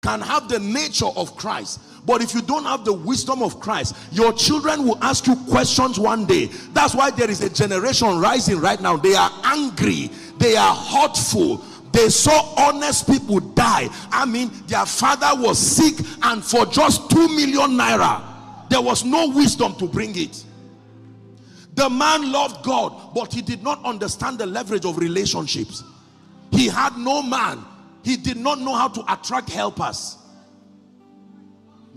can have the nature of Christ. But if you don't have the wisdom of Christ, your children will ask you questions one day. That's why there is a generation rising right now. They are angry. They are hurtful. They saw honest people die. I mean, their father was sick, and for just 2 million naira, there was no wisdom to bring it. The man loved God, but he did not understand the leverage of relationships. He had no man. He did not know how to attract helpers.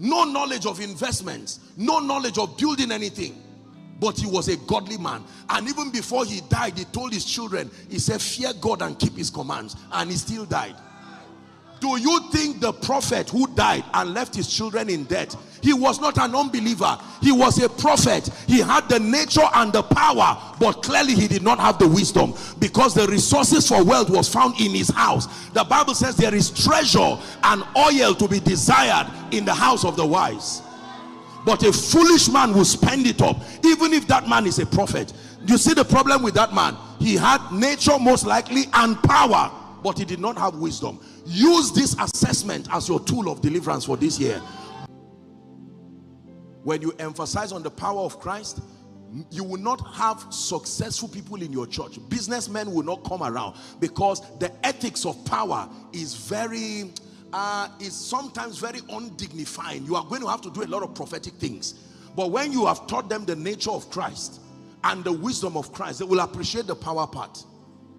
No knowledge of investments, no knowledge of building anything. But he was a godly man. And even before he died, he told his children, he said, fear God and keep his commands. And he still died. Do you think the prophet who died and left his children in debt, he was not an unbeliever? He was a prophet. He had the nature and the power, but clearly he did not have the wisdom, because the resources for wealth was found in his house. The Bible says there is treasure and oil to be desired in the house of the wise. But a foolish man will spend it up, even if that man is a prophet. You see the problem with that man? He had nature most likely and power, but he did not have wisdom. Use this assessment as your tool of deliverance for this year. When you emphasize on the power of Christ, you will not have successful people in your church. Businessmen will not come around, because the ethics of power is sometimes very undignified. You are going to have to do a lot of prophetic things. But when you have taught them the nature of Christ and the wisdom of Christ, they will appreciate the power part.